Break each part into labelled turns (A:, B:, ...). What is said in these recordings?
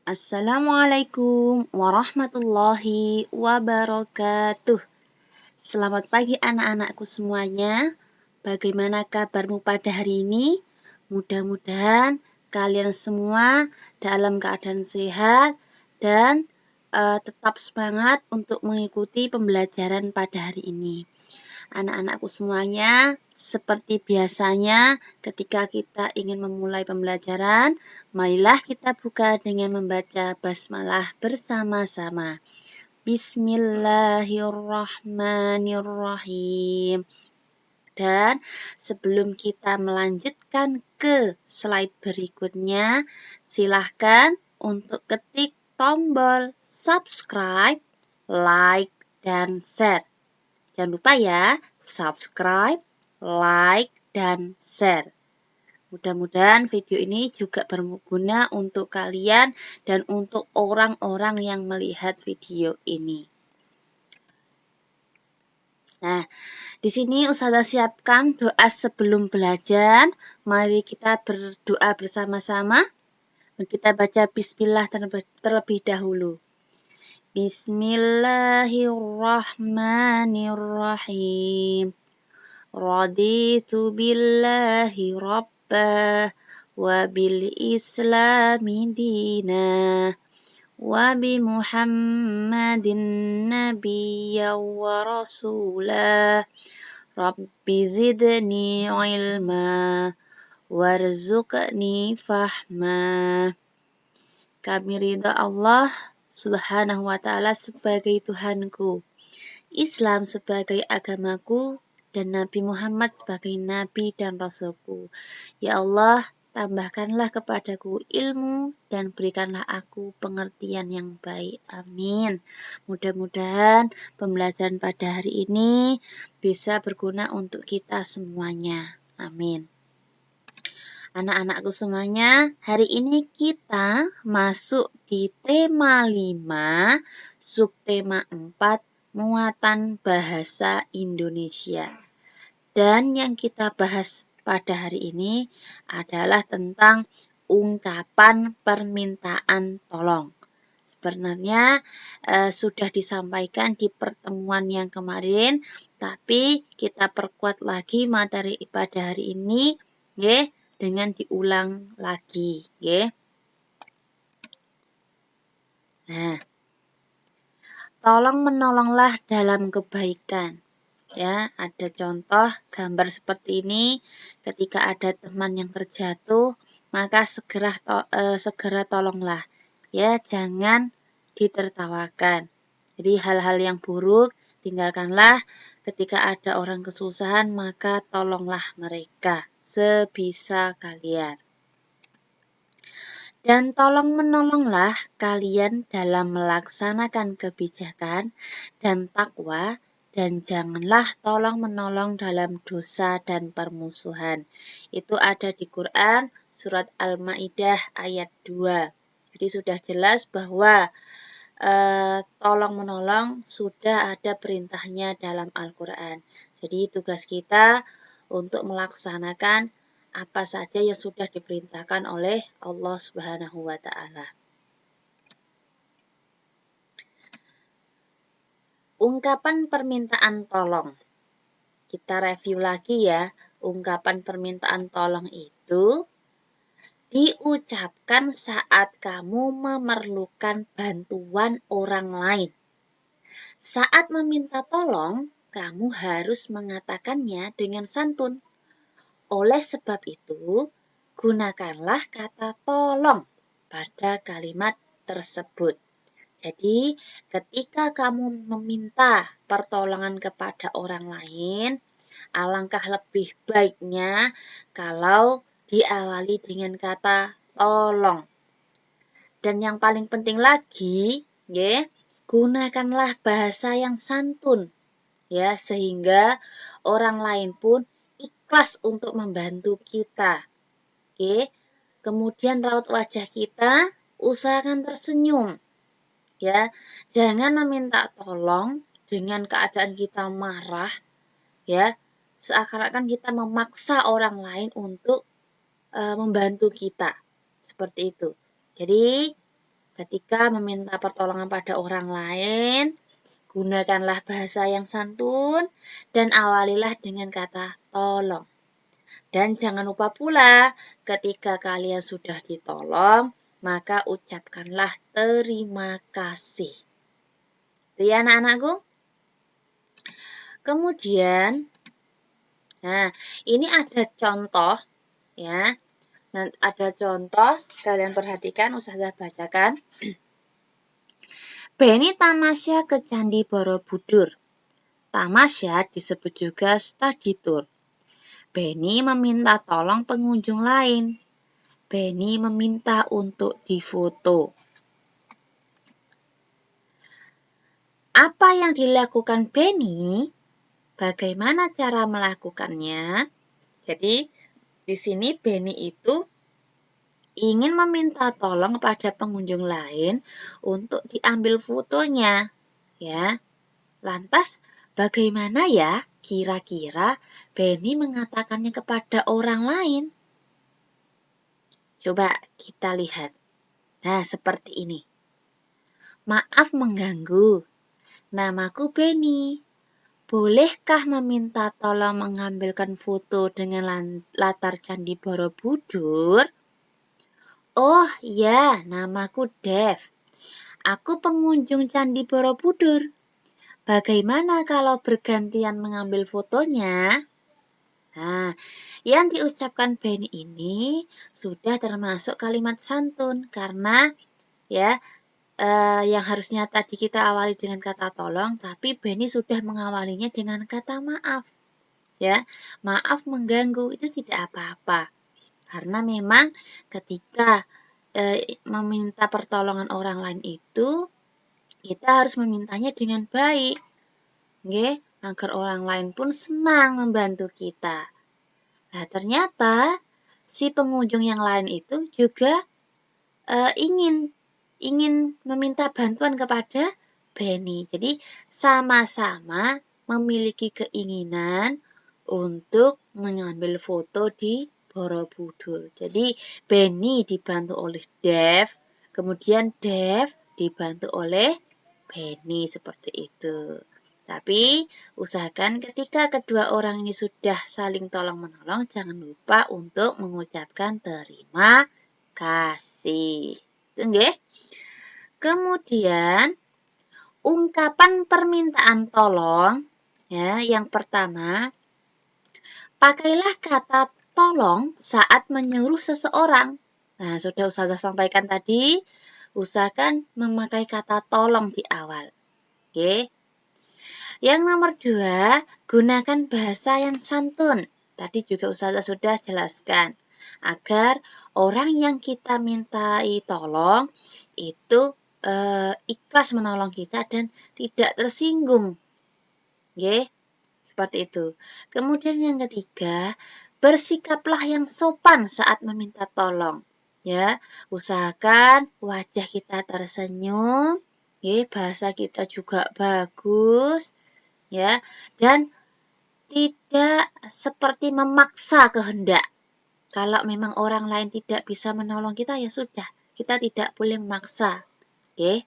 A: Assalamualaikum warahmatullahi wabarakatuh. Selamat pagi anak-anakku semuanya. Bagaimana kabarmu pada hari ini? Mudah-mudahan kalian semua dalam keadaan sehat dan tetap semangat untuk mengikuti pembelajaran pada hari ini. Anak-anakku semuanya, seperti biasanya ketika kita ingin memulai pembelajaran, marilah kita buka dengan membaca basmalah bersama-sama. Bismillahirrahmanirrahim. Dan sebelum kita melanjutkan ke slide berikutnya, silahkan untuk ketik tombol subscribe, like, dan share. Jangan lupa ya, subscribe, like, dan share. Mudah-mudahan video ini juga berguna untuk kalian dan untuk orang-orang yang melihat video ini. Nah, di sini Ustazah siapkan doa sebelum belajar. Mari kita berdoa bersama-sama. Kita baca bismillah terlebih dahulu. Bismillahirrahmanirrahim. Raditu billahi rabbah wa bil islami dinah wa bi Muhammadin nabiyya wa rasulah. Rabbi zidni ilma warzuqni fahma. Kami ridha Allah Subhanahu wa ta'ala sebagai Tuhanku, Islam sebagai agamaku, dan Nabi Muhammad sebagai Nabi dan Rasulku. Ya Allah, tambahkanlah kepadaku ilmu dan berikanlah aku pengertian yang baik. Amin. Mudah-mudahan pembelajaran pada hari ini bisa berguna untuk kita semuanya. Amin. Anak-anakku semuanya, hari ini kita masuk di tema 5, subtema 4, muatan bahasa Indonesia. Dan yang kita bahas pada hari ini adalah tentang ungkapan permintaan tolong. Sebenarnya sudah disampaikan di pertemuan yang kemarin, tapi kita perkuat lagi materi pada hari ini, ya, dengan diulang lagi, ya. Nah, tolong menolonglah dalam kebaikan. Ya, ada contoh gambar seperti ini. Ketika ada teman yang terjatuh, maka segera tolonglah. Ya, jangan ditertawakan. Jadi hal-hal yang buruk tinggalkanlah. Ketika ada orang kesusahan, maka tolonglah mereka sebisa kalian. Dan tolong menolonglah kalian dalam melaksanakan kebijakan dan takwa, dan janganlah tolong menolong dalam dosa dan permusuhan. Itu ada di Quran surat Al-Maidah ayat 2. Jadi sudah jelas bahwa tolong menolong sudah ada perintahnya dalam Al-Quran. Jadi tugas kita untuk melaksanakan apa saja yang sudah diperintahkan oleh Allah Subhanahu wa ta'ala. Ungkapan permintaan tolong. Kita review lagi ya. Ungkapan permintaan tolong itu diucapkan saat kamu memerlukan bantuan orang lain. Saat meminta tolong, kamu harus mengatakannya dengan santun. Oleh sebab itu, gunakanlah kata tolong pada kalimat tersebut. Jadi, ketika kamu meminta pertolongan kepada orang lain, alangkah lebih baiknya kalau diawali dengan kata tolong. Dan yang paling penting lagi, ya, gunakanlah bahasa yang santun, ya, sehingga orang lain pun ikhlas untuk membantu kita. Oke. Kemudian raut wajah kita usahakan tersenyum. Ya, jangan meminta tolong dengan keadaan kita marah, ya, seakan-akan kita memaksa orang lain untuk membantu kita, seperti itu. Jadi ketika meminta pertolongan pada orang lain, gunakanlah bahasa yang santun dan awalilah dengan kata tolong. Dan jangan lupa pula, ketika kalian sudah ditolong, maka ucapkanlah terima kasih. Itu ya anak-anakku. Kemudian, nah ini ada contoh ya. Nah, ada contoh, kalian perhatikan, Ustazah bacakan. Benny tamasya ke Candi Borobudur. Tamasya disebut juga study tour. Benny meminta tolong pengunjung lain. Benny meminta untuk difoto. Apa yang dilakukan Benny? Bagaimana cara melakukannya? Jadi, di sini Benny itu ingin meminta tolong kepada pengunjung lain untuk diambil fotonya, ya. Lantas, bagaimana ya kira-kira Benny mengatakannya kepada orang lain? Coba kita lihat. Nah, seperti ini. Maaf mengganggu. Namaku Benny. Bolehkah meminta tolong mengambilkan foto dengan latar Candi Borobudur? Oh ya, namaku Dev. Aku pengunjung Candi Borobudur. Bagaimana kalau bergantian mengambil fotonya? Nah, yang diucapkan Benny ini sudah termasuk kalimat santun karena ya yang harusnya tadi kita awali dengan kata tolong, tapi Benny sudah mengawalinya dengan kata maaf. Ya, maaf mengganggu itu tidak apa-apa. Karena memang ketika meminta pertolongan orang lain itu kita harus memintanya dengan baik. Nggih, agar orang lain pun senang membantu kita. Nah, ternyata si pengunjung yang lain itu juga ingin meminta bantuan kepada Benny. Jadi sama-sama memiliki keinginan untuk mengambil foto di Borobudur. Jadi Benny dibantu oleh Dev, kemudian Dev dibantu oleh Benny seperti itu. Tapi usahakan ketika kedua orang ini sudah saling tolong-menolong, jangan lupa untuk mengucapkan terima kasih. Itu nggih. Kemudian ungkapan permintaan tolong ya, yang pertama, pakailah kata tolong saat menyuruh seseorang. Nah, sudah Ustazah sampaikan tadi, usahakan memakai kata tolong di awal. Oke. Yang nomor 2, gunakan bahasa yang santun. Tadi juga Ustazah sudah jelaskan. Agar orang yang kita mintai tolong itu ikhlas menolong kita dan tidak tersinggung. Oke, seperti itu. Kemudian yang ketiga, bersikaplah yang sopan saat meminta tolong. Ya, usahakan wajah kita tersenyum, ya, bahasa kita juga bagus, ya, dan tidak seperti memaksa kehendak. Kalau memang orang lain tidak bisa menolong kita, ya sudah, kita tidak boleh memaksa. Oke.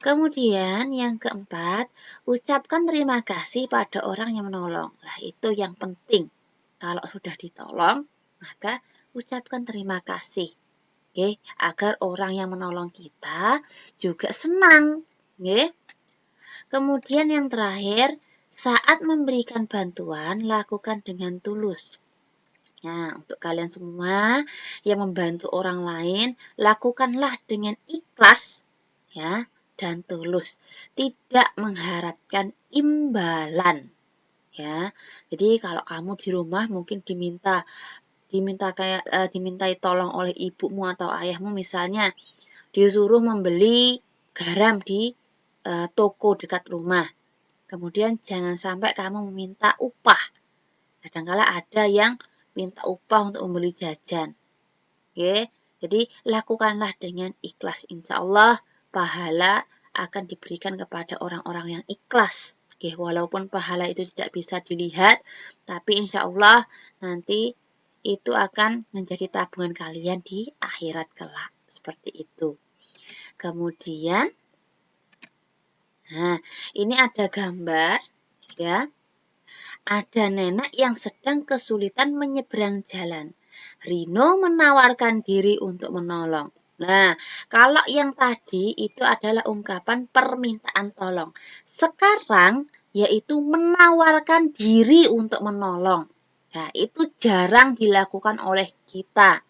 A: Kemudian yang keempat, ucapkan terima kasih pada orang yang menolong. Nah, itu yang penting. Kalau sudah ditolong, maka ucapkan terima kasih. Oke, agar orang yang menolong kita juga senang. Oke. Kemudian yang terakhir, saat memberikan bantuan, lakukan dengan tulus. Nah, untuk kalian semua yang membantu orang lain, lakukanlah dengan ikhlas, ya, dan tulus, tidak mengharapkan imbalan, ya. Jadi kalau kamu di rumah mungkin dimintai tolong oleh ibumu atau ayahmu, misalnya disuruh membeli garam di toko dekat rumah. Kemudian jangan sampai kamu meminta upah. Kadang-kala ada yang minta upah untuk membeli jajan. Oke, jadi lakukanlah dengan ikhlas. Insya Allah pahala akan diberikan kepada orang-orang yang ikhlas. Oke, walaupun pahala itu tidak bisa dilihat, tapi insya Allah nanti itu akan menjadi tabungan kalian di akhirat kelak. Seperti itu. Kemudian, nah, ini ada gambar, ya. Ada nenek yang sedang kesulitan menyeberang jalan. Rino menawarkan diri untuk menolong. Nah, kalau yang tadi itu adalah ungkapan permintaan tolong. Sekarang yaitu menawarkan diri untuk menolong. Nah, itu jarang dilakukan oleh kita.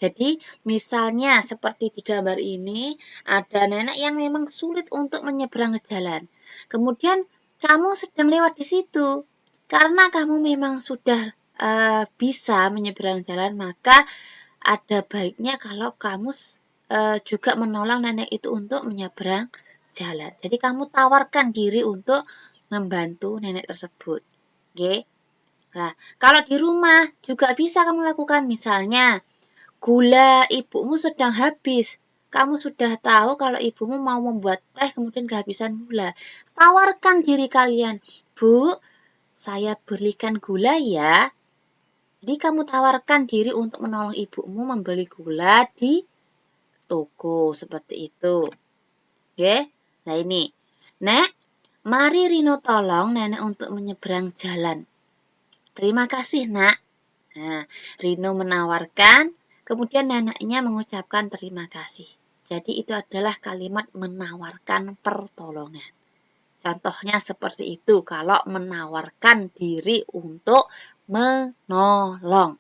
A: Jadi, misalnya seperti di gambar ini, ada nenek yang memang sulit untuk menyeberang jalan. Kemudian, kamu sedang lewat di situ. Karena kamu memang sudah bisa menyeberang jalan, maka ada baiknya kalau kamu juga menolong nenek itu untuk menyeberang jalan. Jadi kamu tawarkan diri untuk membantu nenek tersebut. Oke. Nah, kalau di rumah juga bisa kamu lakukan. Misalnya, gula ibumu sedang habis. Kamu sudah tahu kalau ibumu mau membuat teh kemudian kehabisan gula. Tawarkan diri kalian, Bu, saya belikan gula ya. Jadi kamu tawarkan diri untuk menolong ibumu membeli gula di toko seperti itu. Oke. Nah ini. Nek, mari Rino tolong nenek untuk menyeberang jalan. Terima kasih, Nak. Nah, Rino menawarkan, kemudian neneknya mengucapkan terima kasih. Jadi itu adalah kalimat menawarkan pertolongan. Contohnya seperti itu kalau menawarkan diri untuk menolong.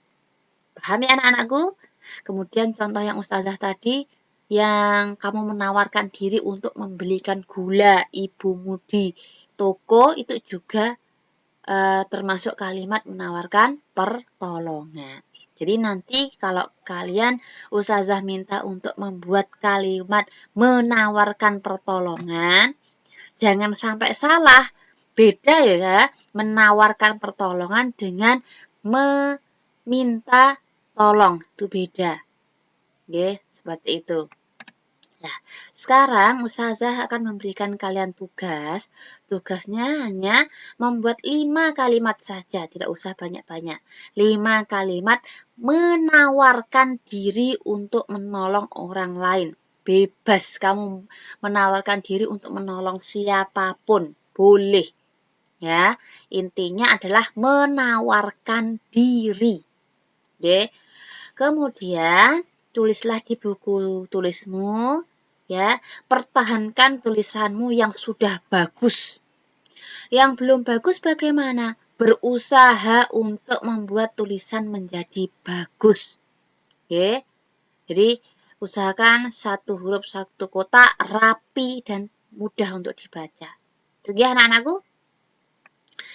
A: Paham ya anak-anakku? Kemudian contoh yang Ustazah tadi, yang kamu menawarkan diri untuk membelikan gula ibumu di toko, itu juga termasuk kalimat menawarkan pertolongan. Jadi nanti kalau kalian Ustazah minta untuk membuat kalimat menawarkan pertolongan, jangan sampai salah. Beda ya, menawarkan pertolongan dengan meminta tolong. Itu beda. Oke, seperti itu. Nah, sekarang Ustazah akan memberikan kalian tugas. Tugasnya hanya membuat 5 kalimat saja, tidak usah banyak-banyak. 5 kalimat menawarkan diri untuk menolong orang lain. Bebas kamu menawarkan diri untuk menolong siapapun, boleh. Ya, intinya adalah menawarkan diri. Oke. Kemudian tulislah di buku tulismu, ya. Pertahankan tulisanmu yang sudah bagus. Yang belum bagus bagaimana? Berusaha untuk membuat tulisan menjadi bagus. Oke. Jadi usahakan satu huruf satu kotak rapi dan mudah untuk dibaca. Jadi anak-anakku,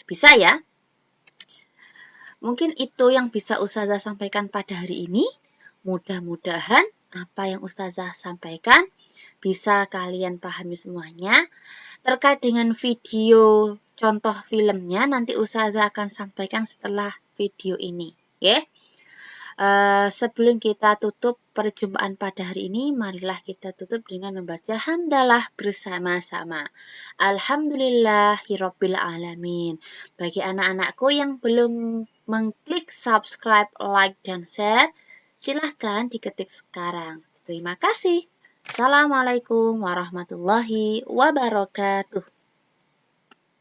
A: bisa ya? Mungkin itu yang bisa Ustazah sampaikan pada hari ini. Mudah-mudahan apa yang Ustazah sampaikan bisa kalian pahami semuanya. Terkait dengan video contoh filmnya, nanti Ustazah akan sampaikan setelah video ini. Oke? Sebelum kita tutup perjumpaan pada hari ini, marilah kita tutup dengan membaca hamdalah bersama-sama. Alhamdulillahirabbil alamin. Bagi anak-anakku yang belum mengklik subscribe, like, dan share, silahkan diketik sekarang. Terima kasih. Assalamualaikum warahmatullahi wabarakatuh.